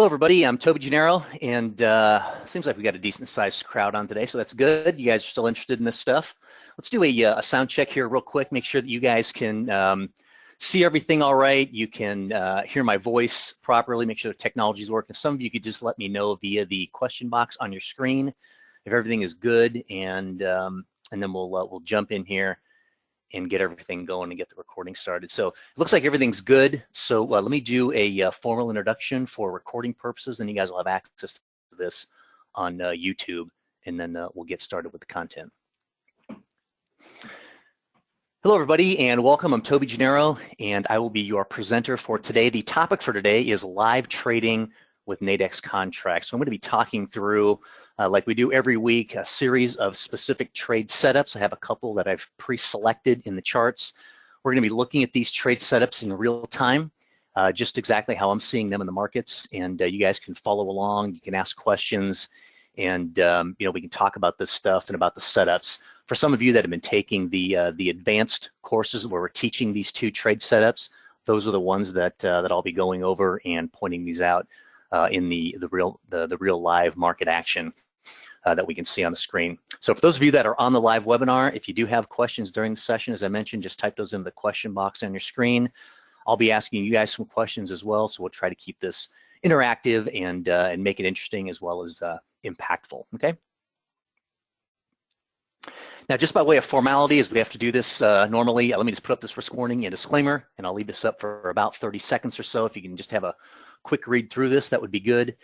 everybody. I'm Toby Gennaro, and seems like we got a decent-sized crowd on today, so that's good. You guys are still interested in this stuff. Let's do a sound check here real quick, make sure that you guys can see everything all right. You can hear my voice properly, make sure the technology's working. If some of you could just let me know via the question box on your screen if everything is good, and then we'll jump in here and get everything going and get the recording started. So it looks like everything's good. So let me do a formal introduction for recording purposes, and you guys will have access to this on YouTube, and then we'll get started with the content. Hello, everybody, and welcome. I'm Toby Gennaro, and I will be your presenter for today. The topic for today is live trading with Nadex contracts. So I'm going to be talking through, like we do every week, a series of specific trade setups. I have a couple that I've pre-selected in the charts. We're going to be looking at these trade setups in real time, just exactly how I'm seeing them in the markets. And you guys can follow along. You can ask questions, and we can talk about this stuff and about the setups. For some of you that have been taking the advanced courses where we're teaching these two trade setups, those are the ones that I'll be going over and pointing these out in the real live market action that we can see on the screen. So for those of you that are on the live webinar, if you do have questions during the session, as I mentioned, just type those into the question box on your screen. I'll be asking you guys some questions as well, so we'll try to keep this interactive and make it interesting as well as impactful, okay? Now, just by way of formality, as we have to do this normally, let me just put up this risk warning and disclaimer, and I'll leave this up for about 30 seconds or so. If you can just have a quick read through this, that would be good.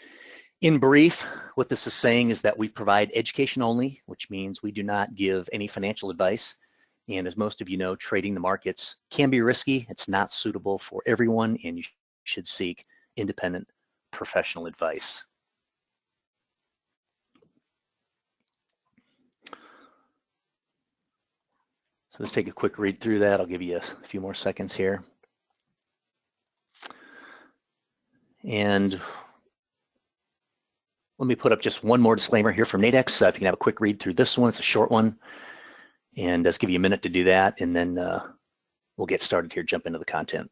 In brief, what this is saying is that we provide education only, which means we do not give any financial advice. And as most of you know, trading the markets can be risky. It's not suitable for everyone, and you should seek independent professional advice. So let's take a quick read through that. I'll give you a few more seconds here. And let me put up just one more disclaimer here from Nadex. If you can have a quick read through this one, it's a short one. And let's give you a minute to do that, and then we'll get started here, jump into the content.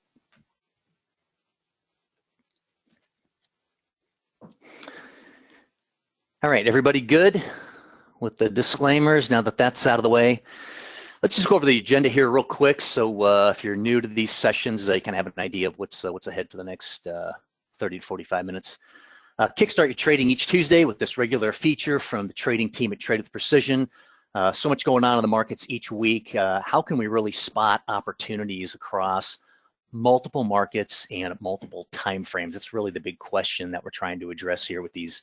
All right, everybody good with the disclaimers? Now that that's out of the way, let's just go over the agenda here real quick. So if you're new to these sessions, you kind of have an idea of what's ahead for the next 30 to 45 minutes. Kickstart your trading each Tuesday with this regular feature from the trading team at Trade with Precision. So much going on in the markets each week. How can we really spot opportunities across multiple markets and multiple time frames? That's really the big question that we're trying to address here with these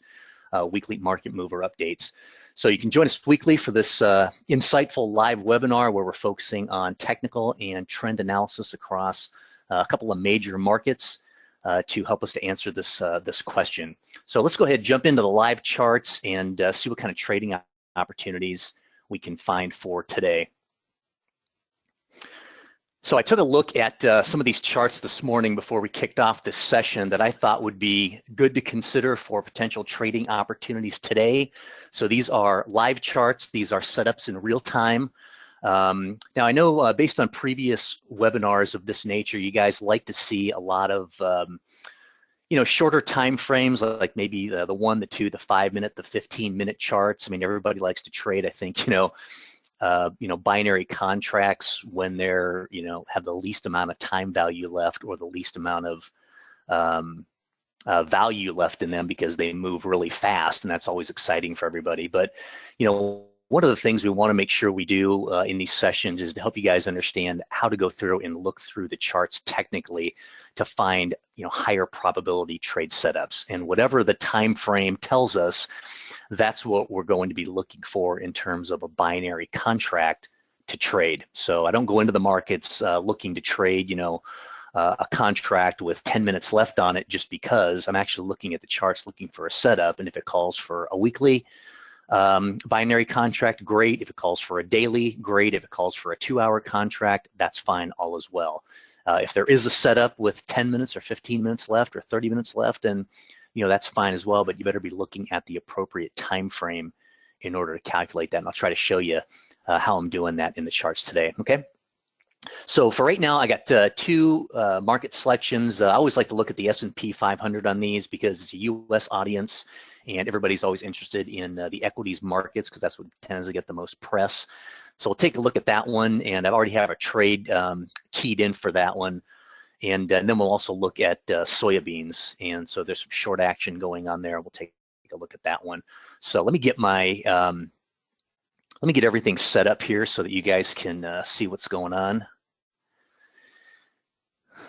weekly market mover updates. So you can join us weekly for this insightful live webinar where we're focusing on technical and trend analysis across a couple of major markets to help us to answer this question. So let's go ahead and jump into the live charts and see what kind of trading opportunities we can find for today. So I took a look at some of these charts this morning before we kicked off this session that I thought would be good to consider for potential trading opportunities today. So these are live charts. These are setups in real time. Now I know based on previous webinars of this nature, you guys like to see a lot of shorter time frames, like maybe the 1, the 2, the 5-minute, the 15-minute charts. I mean, everybody likes to trade, I think, binary contracts when they're, have the least amount of time value left or the least amount of value left in them because they move really fast, and that's always exciting for everybody. But, one of the things we want to make sure we do in these sessions is to help you guys understand how to go through and look through the charts technically to find, higher probability trade setups. And whatever the time frame tells us, that's what we're going to be looking for in terms of a binary contract to trade. So I don't go into the markets looking to trade, a contract with 10 minutes left on it just because. I'm actually looking at the charts looking for a setup, and if it calls for a weekly binary contract, great. If it calls for a daily, great. If it calls for a 2-hour contract, that's fine all as well. If there is a setup with 10 minutes or 15 minutes left or 30 minutes left, then that's fine as well, but you better be looking at the appropriate time frame in order to calculate that. And I'll try to show you how I'm doing that in the charts today, okay? So for right now, I got two market selections. I always like to look at the S&P 500 on these because it's a U.S. audience, and everybody's always interested in the equities markets because that's what tends to get the most press. So we'll take a look at that one, and I already have a trade keyed in for that one. And then we'll also look at soybeans, and so there's some short action going on there. We'll take a look at that one. So let me get my let me get everything set up here so that you guys can see what's going on.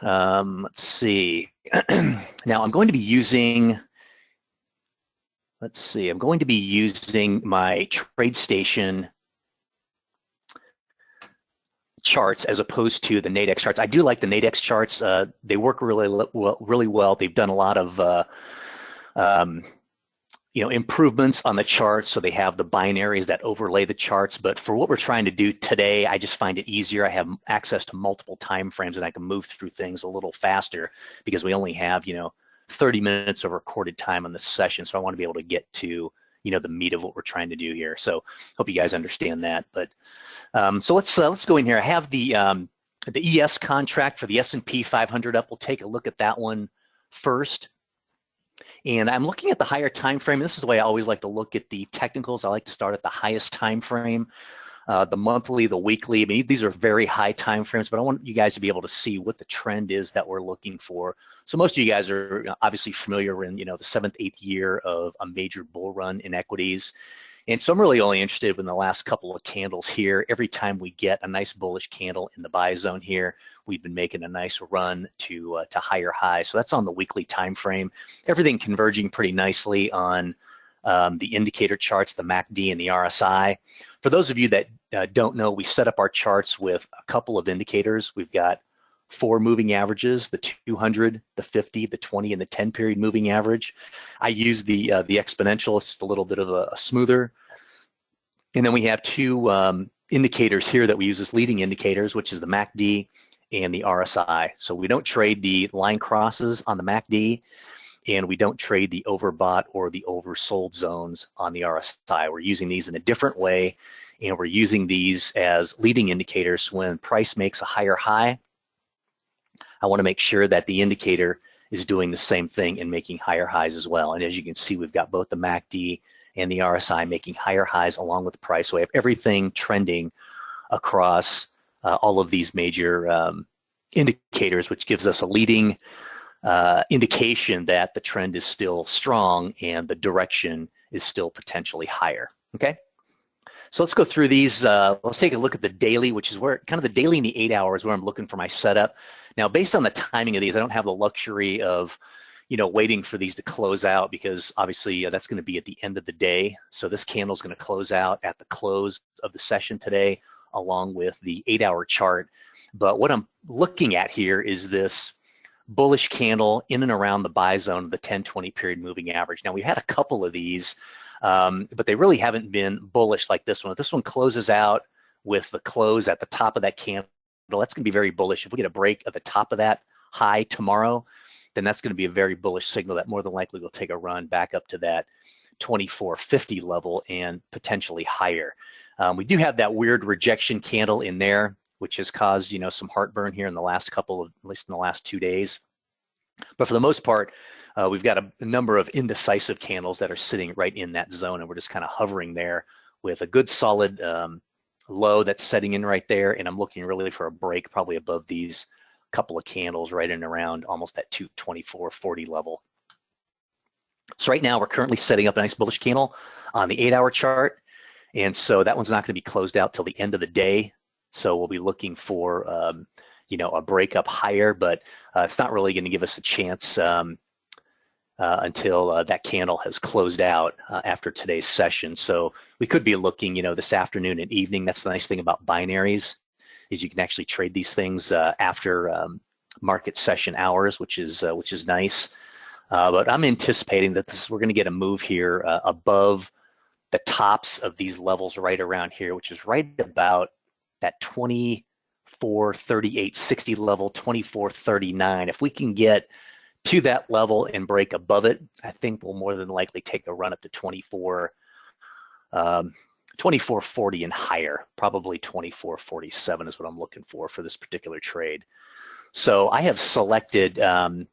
Let's see. Now I'm going to be using, I'm going to be using my TradeStation charts as opposed to the Nadex charts. I do like the Nadex charts. They work really well. They've done a lot of improvements on the charts, so they have the binaries that overlay the charts. But for what we're trying to do today, I just find it easier. I have access to multiple time frames, and I can move through things a little faster because we only have 30 minutes of recorded time on this session. So I want to be able to get to the meat of what we're trying to do here. So hope you guys understand that. But so let's go in here. I have the ES contract for the S&P 500 up. We'll take a look at that one first. And I'm looking at the higher time frame. This is the way I always like to look at the technicals. I like to start at the highest time frame, the monthly, the weekly. I mean, these are very high time frames, but I want you guys to be able to see what the trend is that we're looking for. So most of you guys are obviously familiar in the 7th, 8th year of a major bull run in equities. And so I'm really only interested in the last couple of candles here. Every time we get a nice bullish candle in the buy zone here, we've been making a nice run to higher highs. So that's on the weekly time frame. Everything converging pretty nicely on the indicator charts, the MACD and the RSI. For those of you that don't know, we set up our charts with a couple of indicators. We've got 4 moving averages, the 200, the 50, the 20, and the 10 period moving average. I use the exponential. It's just a little bit of a smoother. And then we have 2 indicators here that we use as leading indicators, which is the MACD and the RSI. So we don't trade the line crosses on the MACD, and we don't trade the overbought or the oversold zones on the RSI. We're using these in a different way, and we're using these as leading indicators. When price makes a higher high, I want to make sure that the indicator is doing the same thing and making higher highs as well. And as you can see, we've got both the MACD and the RSI making higher highs along with the price. So we have everything trending across all of these major indicators, which gives us a leading indication that the trend is still strong and the direction is still potentially higher. Okay? So let's go through these. Let's take a look at the daily, which is where kind of the daily and the 8 hours where I'm looking for my setup. Now, based on the timing of these, I don't have the luxury of, waiting for these to close out because obviously that's going to be at the end of the day. So this candle is going to close out at the close of the session today, along with the 8-hour chart. But what I'm looking at here is this bullish candle in and around the buy zone of the 10-20 period moving average. Now, we've had a couple of these. But they really haven't been bullish like this one. If this one closes out with the close at the top of that candle, that's going to be very bullish. If we get a break at the top of that high tomorrow, then that's going to be a very bullish signal that more than likely will take a run back up to that 2450 level and potentially higher. We do have that weird rejection candle in there, which has caused some heartburn here in the last couple of, at least in the last 2 days. But for the most part, we've got a number of indecisive candles that are sitting right in that zone, and we're just kind of hovering there with a good solid low that's setting in right there. And I'm looking really for a break probably above these couple of candles right in around almost that 224.40 level. So right now we're currently setting up a nice bullish candle on the 8-hour chart. And so that one's not going to be closed out till the end of the day. So we'll be looking for, a break up higher, but it's not really going to give us a chance until that candle has closed out after today's session. So we could be looking, this afternoon and evening. That's the nice thing about binaries is you can actually trade these things after market session hours, which is nice. But I'm anticipating that we're going to get a move here above the tops of these levels right around here, which is right about that 24.38.60 level, 24.39. If we can get to that level and break above it, I think we'll more than likely take a run up to 24. 24.40 and higher, probably 24.47 is what I'm looking for this particular trade. So I have selected a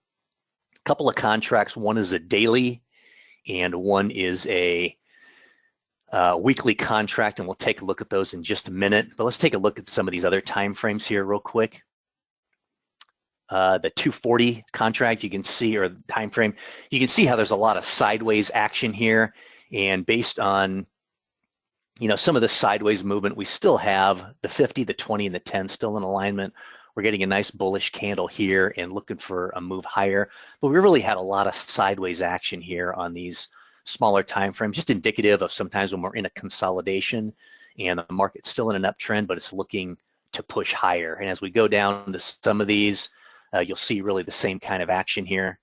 couple of contracts. One is a daily and one is a weekly contract, and we'll take a look at those in just a minute. But let's take a look at some of these other time frames here real quick. The 240 contract, you can see, or the time frame, you can see how there's a lot of sideways action here. And based on, you know, some of the sideways movement, we still have the 50, the 20, and the 10 still in alignment. We're getting a nice bullish candle here and looking for a move higher. But we really had a lot of sideways action here on these smaller time frames, just indicative of sometimes when we're in a consolidation and the market's still in an uptrend, but it's looking to push higher. And as we go down to some of these, you'll see really the same kind of action here.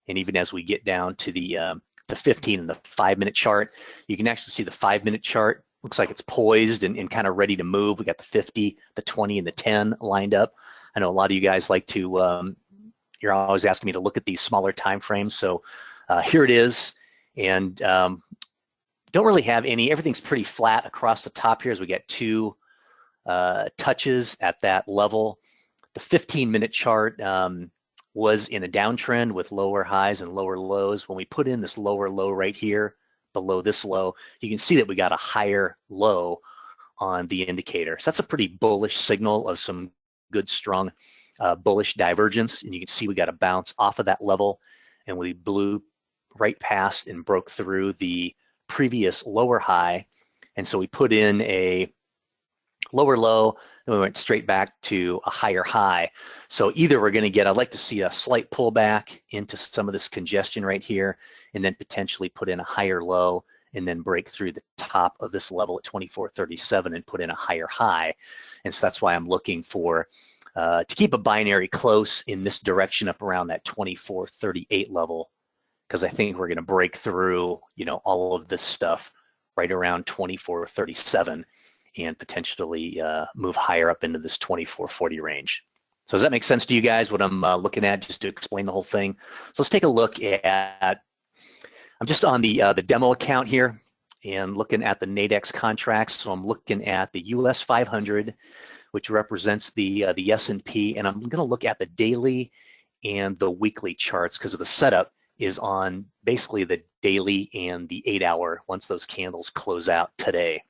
And even as we get down to the 15 and the 5-minute chart, you can actually see the 5-minute chart looks like it's poised and kind of ready to move. We got the 50, the 20, and the 10 lined up. I know a lot of you guys like to, you're always asking me to look at these smaller time frames. So here it is. And don't really have any, everything's pretty flat across the top here as we get two touches at that level. The 15-minute chart was in a downtrend with lower highs and lower lows. When we put in this lower low right here, below this low, you can see that we got a higher low on the indicator. So that's a pretty bullish signal of some good, strong bullish divergence. And you can see we got a bounce off of that level, and we blew right past and broke through the previous lower high. And so we put in a lower low, then we went straight back to a higher high. So either we're going to get, I'd like to see a slight pullback into some of this congestion right here, and then potentially put in a higher low and then break through the top of this level at 24.37 and put in a higher high. And so that's why I'm looking for to keep a binary close in this direction up around that 24.38 level, because I think we're going to break through, you know, all of this stuff right around 24.37 and potentially move higher up into this 24.40 range. So does that make sense to you guys, what I'm looking at, just to explain the whole thing? So let's take a look at, I'm just on the demo account here and looking at the Nadex contracts. So I'm looking at the US 500, which represents the S&P, and I'm going to look at the daily and the weekly charts because of the setup is on basically the daily and the 8-hour once those candles close out today.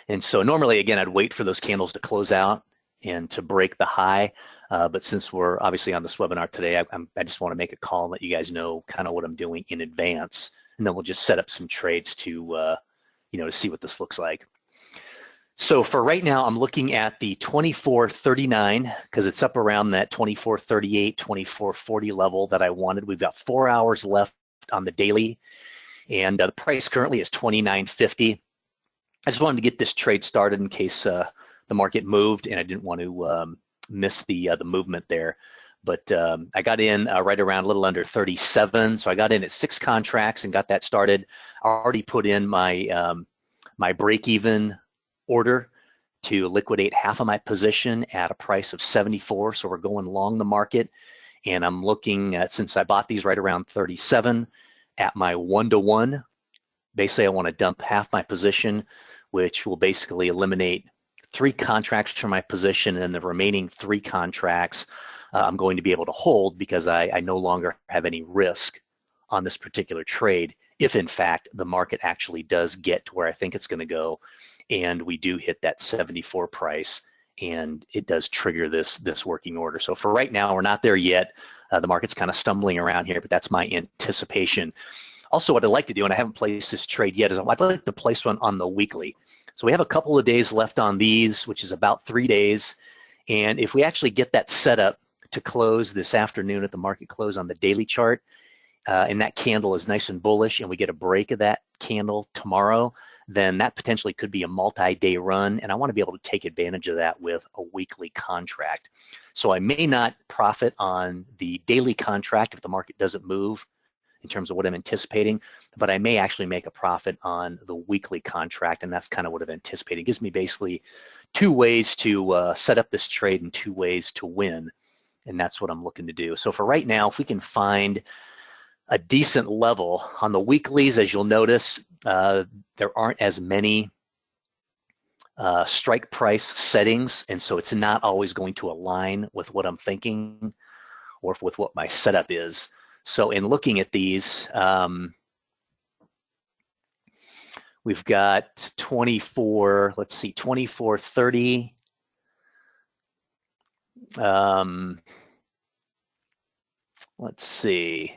And so normally, again, I'd wait for those candles to close out and to break the high. But since we're obviously on this webinar today, I just want to make a call and let you guys know kind of what I'm doing in advance. And then we'll just set up some trades to, you know, to see what this looks like. So for right now, I'm looking at the 24.39 because it's up around that 24.38, 24.40 level that I wanted. We've got 4 hours left on the daily, and the price currently is 29.50. I just wanted to get this trade started in case the market moved, and I didn't want to miss the movement there. But I got in right around a little under 37, so I got in at 6 contracts and got that started. I already put in my my break-even order to liquidate half of my position at a price of 74, so we're going long the market. And I'm looking at, since I bought these right around 37, at my 1-to-1. Basically, I want to dump half my position, which will basically eliminate 3 contracts from my position, and the remaining 3 contracts I'm going to be able to hold because I no longer have any risk on this particular trade if, in fact, the market actually does get to where I think it's going to go, and we do hit that 74 price, and it does trigger this working order. So for right now, we're not there yet. The market's kind of stumbling around here, but that's my anticipation. Also, what I'd like to do, and I haven't placed this trade yet, is I'd like to place one on the weekly. So we have a couple of days left on these, which is about 3 days. And if we actually get that set up to close this afternoon at the market close on the daily chart, and that candle is nice and bullish, and we get a break of that candle tomorrow, then that potentially could be a multi-day run. And I want to be able to take advantage of that with a weekly contract. So I may not profit on the daily contract if the market doesn't move in terms of what I'm anticipating, but I may actually make a profit on the weekly contract, and that's kind of what I'm anticipating. It gives me basically 2 ways to set up this trade and 2 ways to win, and that's what I'm looking to do. So for right now, if we can find a decent level on the weeklies, as you'll notice, there aren't as many strike price settings, and so it's not always going to align with what I'm thinking or with what my setup is. So in looking at these, we've got 24, let's see, 24.30. Let's see.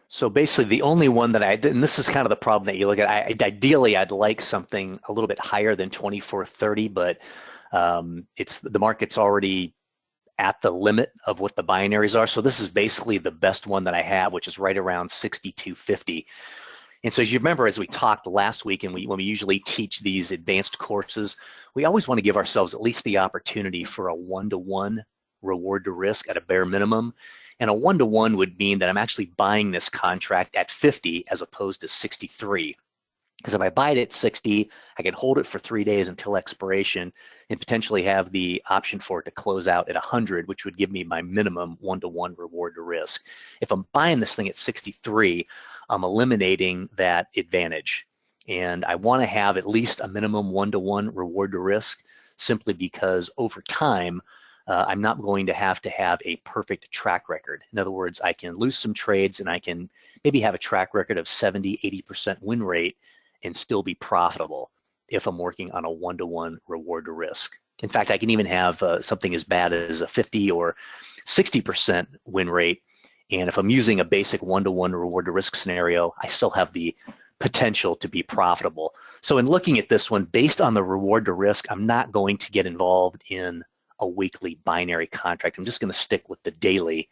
So basically the only one that and this is kind of the problem that you look at, ideally I'd like something a little bit higher than 24.30, but the market's already at the limit of what the binaries are. So this is basically the best one that I have, which is right around 62.50. And so as you remember, as we talked last week, and when we usually teach these advanced courses, we always want to give ourselves at least the opportunity for a 1-to-1 reward to risk at a bare minimum. And a 1-to-1 would mean that I'm actually buying this contract at 50 as opposed to 63. Because if I buy it at 60, I can hold it for 3 days until expiration and potentially have the option for it to close out at 100, which would give me my minimum 1-to-1 reward to risk. If I'm buying this thing at 63, I'm eliminating that advantage. And I want to have at least a minimum 1-to-1 reward to risk, simply because over time, I'm not going to have a perfect track record. In other words, I can lose some trades and I can maybe have a track record of 70, 80% win rate and still be profitable if I'm working on a 1-to-1 reward to risk. In fact, I can even have something as bad as a 50 or 60% win rate. And if I'm using a basic 1-to-1 reward to risk scenario, I still have the potential to be profitable. So in looking at this one, based on the reward to risk, I'm not going to get involved in a weekly binary contract. I'm just going to stick with the daily.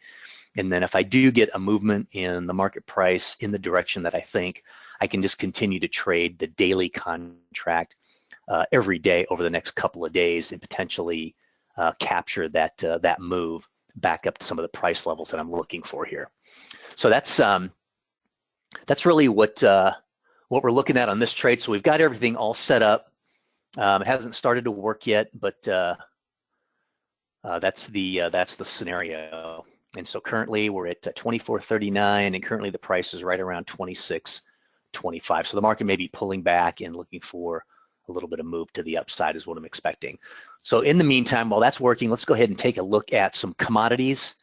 And then if I do get a movement in the market price in the direction that I think, I can just continue to trade the daily contract every day over the next couple of days and potentially capture that move back up to some of the price levels that I'm looking for here. So that's really what we're looking at on this trade. So we've got everything all set up. It hasn't started to work yet, but that's the scenario. And so currently we're at 24.39, and currently the price is right around 26.25. So the market may be pulling back and looking for a little bit of move to the upside is what I'm expecting. So in the meantime, while that's working, let's go ahead and take a look at some commodities,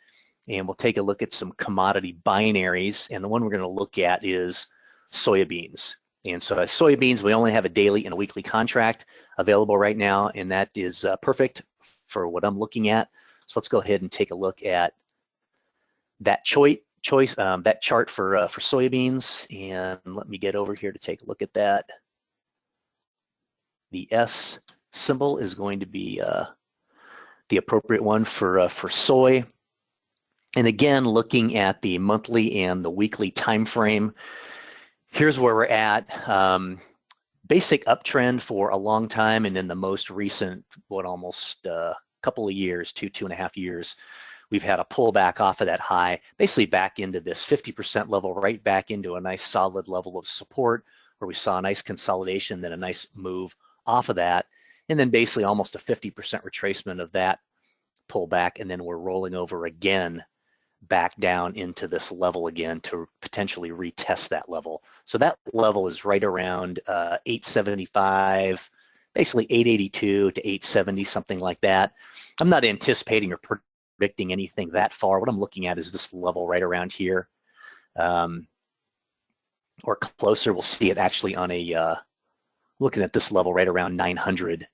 and we'll take a look at some commodity binaries. And the one we're going to look at is soybeans. And so soybeans, we only have a daily and a weekly contract available right now, and that is perfect for what I'm looking at. So let's go ahead and take a look at that that chart for soybeans, and let me get over here to take a look at that. The S symbol is going to be the appropriate one for soy. And again, looking at the monthly and the weekly time frame, here's where we're at. Basic uptrend for a long time, and in the most recent, almost couple of years, 2.5 years, we've had a pullback off of that high, basically back into this 50% level, right back into a nice solid level of support where we saw a nice consolidation, then a nice move off of that, and then basically almost a 50% retracement of that pullback, and then we're rolling over again back down into this level again to potentially retest that level. So that level is right around 875, basically 882 to 870, something like that. I'm not anticipating or predicting anything that far. What I'm looking at is this level right around here, or closer. We'll see it actually on looking at this level right around 900,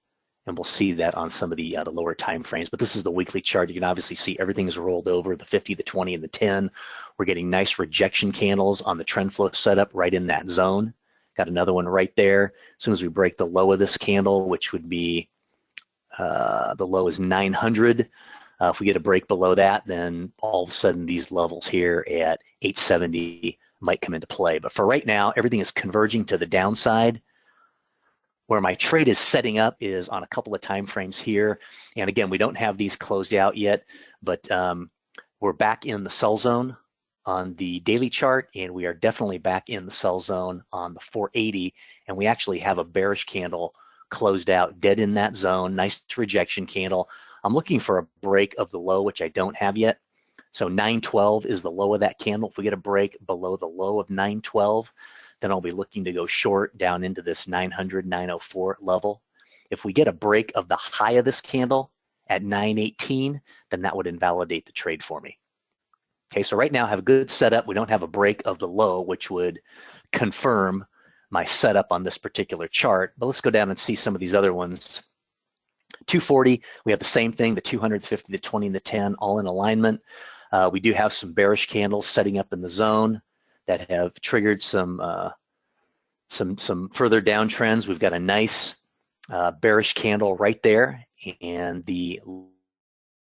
and we'll see that on some of the lower time frames. But this is the weekly chart. You can obviously see everything is rolled over, the 50, the 20, and the 10. We're getting nice rejection candles on the trend flow setup right in that zone. Got another one right there. As soon as we break the low of this candle, which would be the low is 900. If we get a break below that, then all of a sudden these levels here at 870 might come into play. But for right now, everything is converging to the downside. Where my trade is setting up is on a couple of time frames here. And again, we don't have these closed out yet, but we're back in the sell zone on the daily chart, and we are definitely back in the sell zone on the 480. And we actually have a bearish candle closed out dead in that zone, nice rejection candle. I'm looking for a break of the low, which I don't have yet. So 912 is the low of that candle. If we get a break below the low of 912, then I'll be looking to go short down into this 900, 904 level. If we get a break of the high of this candle at 918, then that would invalidate the trade for me. Okay, so right now I have a good setup. We don't have a break of the low, which would confirm my setup on this particular chart. But let's go down and see some of these other ones. 240, we have the same thing, the 250, the 20, and the 10, all in alignment. We do have some bearish candles setting up in the zone that have triggered some further downtrends. We've got a nice bearish candle right there, and the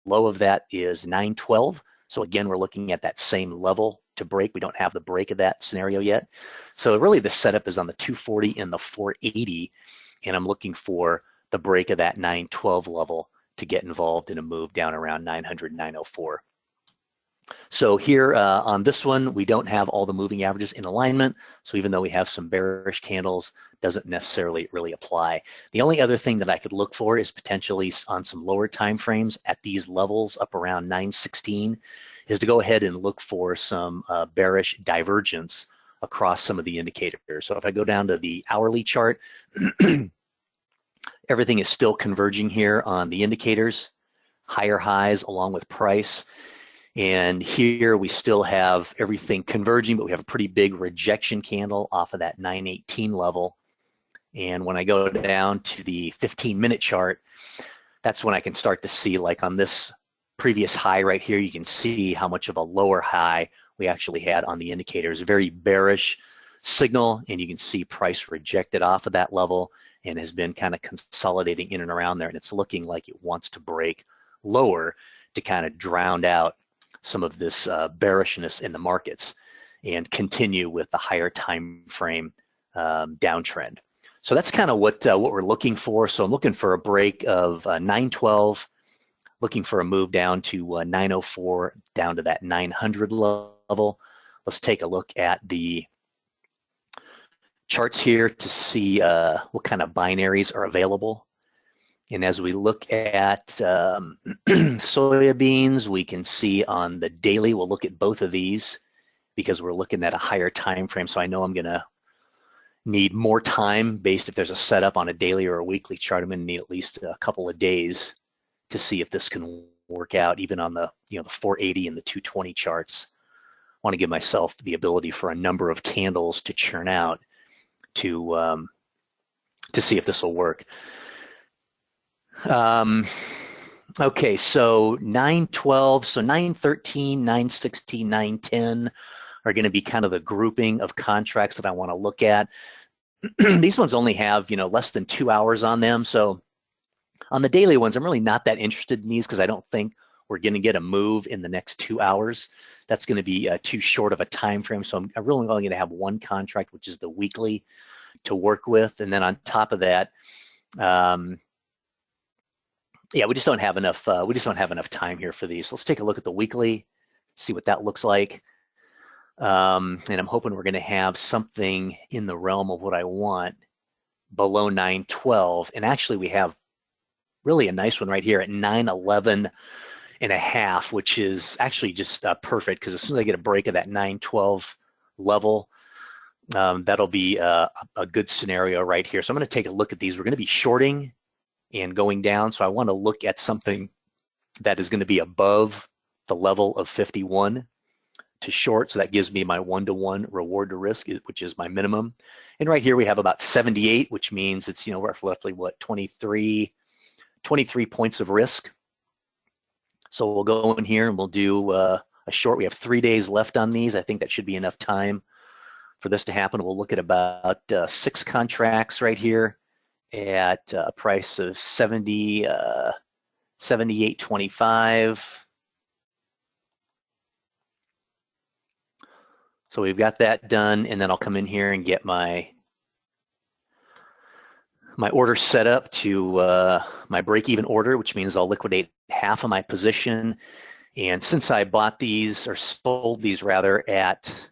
low of that is 912. So again, we're looking at that same level to break. We don't have the break of that scenario yet. So really the setup is on the 240 and the 480, and I'm looking for the break of that 912 level to get involved in a move down around 900, 904. So here on this one, we don't have all the moving averages in alignment. So even though we have some bearish candles, doesn't necessarily really apply. The only other thing that I could look for is potentially on some lower time frames at these levels up around 916 is to go ahead and look for some bearish divergence across some of the indicators. So if I go down to the hourly chart, everything is still converging here on the indicators, higher highs along with price. And here we still have everything converging, but we have a pretty big rejection candle off of that 918 level. And when I go down to the 15-minute chart, that's when I can start to see, like on this previous high right here, you can see how much of a lower high we actually had on the indicators. Very bearish signal, and you can see price rejected off of that level and has been kind of consolidating in and around there. And it's looking like it wants to break lower to kind of drown out some of this bearishness in the markets and continue with the higher time frame downtrend. So that's kind of what we're looking for. So I'm looking for a break of 912, looking for a move down to 904, down to that 900 level. Let's take a look at the charts here to see what kind of binaries are available. And as we look at soybeans, we can see on the daily, we'll look at both of these because we're looking at a higher time frame. So I know I'm going to need more time based if there's a setup on a daily or a weekly chart. I'm going to need at least a couple of days to see if this can work out, even on the the 480 and the 220 charts. I want to give myself the ability for a number of candles to churn out to see if this will work. Okay, so 912, so 913, 916, 910 are going to be kind of the grouping of contracts that I want to look at. These ones only have, less than 2 hours on them. So on the daily ones, I'm really not that interested in these because I don't think we're going to get a move in the next 2 hours. That's going to be too short of a time frame. So I'm really only going to have one contract, which is the weekly, to work with. And then on top of that, yeah, we just don't have enough. We just don't have enough time here for these. So let's take a look at the weekly, see what that looks like. And I'm hoping we're going to have something in the realm of what I want below 912. And actually, we have really a nice one right here at 911 and a half, which is actually just perfect because as soon as I get a break of that 912 level, that'll be a good scenario right here. So I'm going to take a look at these. We're going to be shorting and going down. So I want to look at something that is going to be above the level of 51 to short. So that gives me my 1-to-1 reward to risk, which is my minimum. And right here we have about 78, which means it's, roughly what, 23 points of risk. So we'll go in here and we'll do a short. We have 3 days left on these. I think that should be enough time for this to happen. We'll look at about 6 contracts right here at a price of 78.25. So we've got that done, and then I'll come in here and get my order set up to my break-even order, which means I'll liquidate half of my position. And since I bought these, or sold these rather, at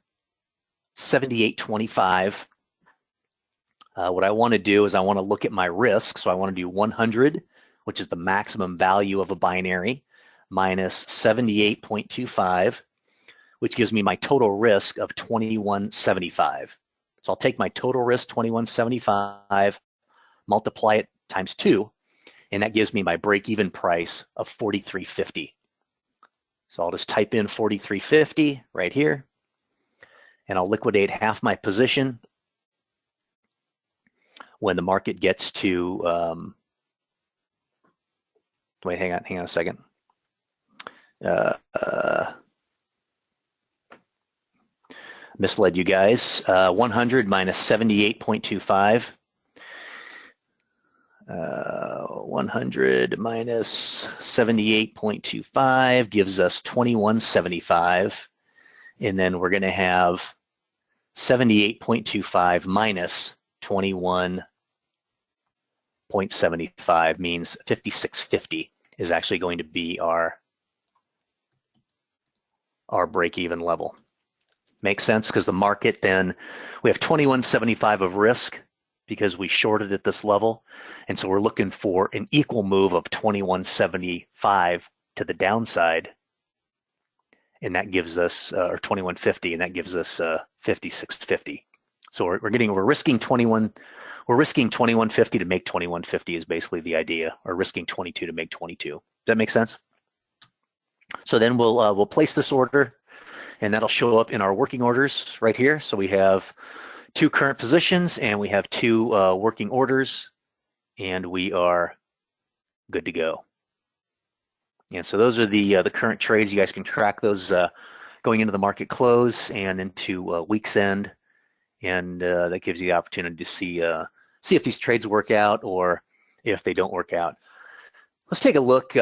78.25, What I want to do is I want to look at my risk. So I want to do 100, which is the maximum value of a binary, minus 78.25, which gives me my total risk of 2175. So I'll take my total risk, 2175, multiply it times 2, and that gives me my break-even price of 43.50. So I'll just type in 43.50 right here, and I'll liquidate half my position when the market gets to, wait, hang on a second. Misled you guys. 100 minus 78.25. 100 minus 78.25 gives us 2175. And then we're going to have 78.25 minus 21.75 means 56.50 is actually going to be our break-even level. Makes sense, because the market then, we have 21.75 of risk because we shorted at this level. And so we're looking for an equal move of 21.75 to the downside. And that gives us, or 21.50, and that gives us 56.50. So we're risking 21.50 to make 21.50 is basically the idea, or risking 22 to make 22. Does that make sense? So then we'll place this order, and that'll show up in our working orders right here. So we have 2 current positions, and we have 2 working orders, and we are good to go. And so those are the current trades. You guys can track those going into the market close and into week's end, and that gives you the opportunity to see if these trades work out or if they don't work out. Let's take a look.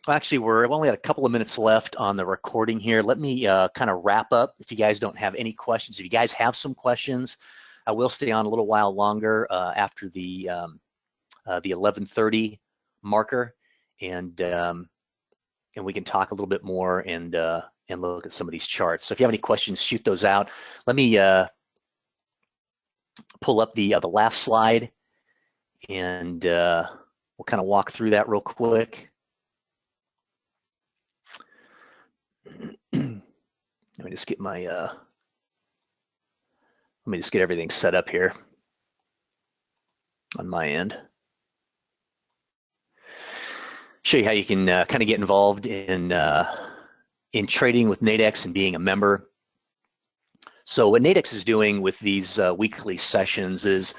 Actually, we've only got a couple of minutes left on the recording here. Let me kind of wrap up if you guys don't have any questions. If you guys have some questions, I will stay on a little while longer after the 11:30 marker, and we can talk a little bit more and look at some of these charts. So if you have any questions, shoot those out. Let me pull up the last slide, and we'll kind of walk through that real quick. Let me just get my let me just get everything set up here on my end. Show you how you can kind of get involved in trading with Nadex and being a member. So what Nadex is doing with these weekly sessions is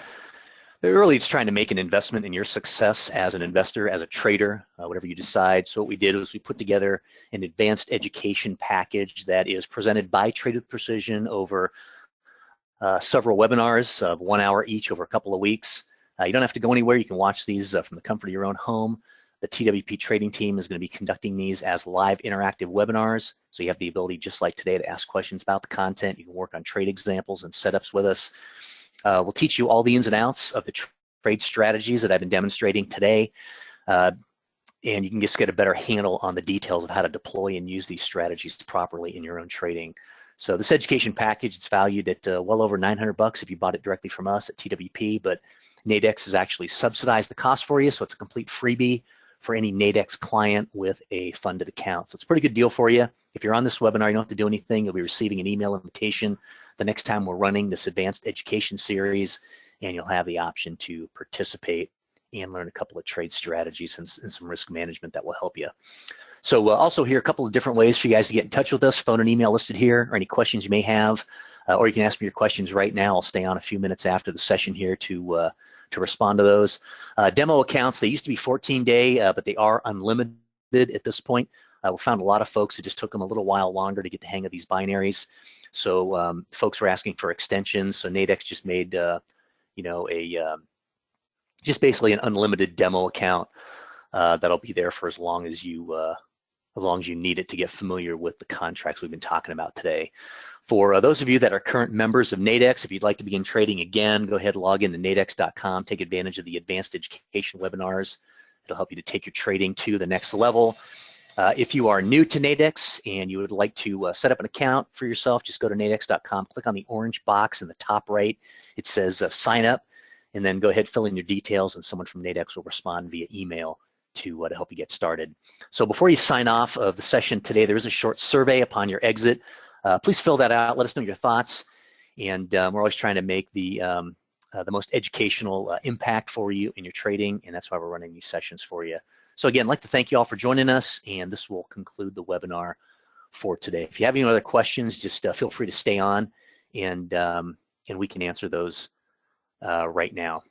they're really just trying to make an investment in your success as an investor, as a trader, whatever you decide. So what we did was we put together an advanced education package that is presented by Trade with Precision over several webinars of 1 hour each over a couple of weeks. You don't have to go anywhere. You can watch these from the comfort of your own home. The TWP trading team is going to be conducting these as live interactive webinars. So you have the ability, just like today, to ask questions about the content. You can work on trade examples and setups with us. We'll teach you all the ins and outs of the trade strategies that I've been demonstrating today. And you can just get a better handle on the details of how to deploy and use these strategies properly in your own trading. So this education package, it's valued at well over $900 if you bought it directly from us at TWP, but Nadex has actually subsidized the cost for you, so it's a complete freebie for any Nadex client with a funded account. So it's a pretty good deal for you. If you're on this webinar, you don't have to do anything. You'll be receiving an email invitation the next time we're running this advanced education series, and you'll have the option to participate and learn a couple of trade strategies and some risk management that will help you. So also here, a couple of different ways for you guys to get in touch with us. Phone and email listed here, or any questions you may have, or you can ask me your questions right now. I'll stay on a few minutes after the session here to respond to those. Demo accounts, they used to be 14-day, but they are unlimited at this point. We found a lot of folks, it just took them a little while longer to get the hang of these binaries. So folks were asking for extensions. So Nadex just made, just basically an unlimited demo account that'll be there for as long as you need it to get familiar with the contracts we've been talking about today. For those of you that are current members of Nadex, if you'd like to begin trading again, go ahead and log in to nadex.com. Take advantage of the advanced education webinars. It'll help you to take your trading to the next level. If you are new to Nadex and you would like to set up an account for yourself, just go to nadex.com, click on the orange box in the top right. It says sign up. and then go ahead, fill in your details, and someone from Nadex will respond via email to help you get started. So before you sign off of the session today, there is a short survey upon your exit. Please fill that out. Let us know your thoughts. And we're always trying to make the most educational impact for you in your trading, and that's why we're running these sessions for you. So again, I'd like to thank you all for joining us, and this will conclude the webinar for today. If you have any other questions, just feel free to stay on, and we can answer those right now.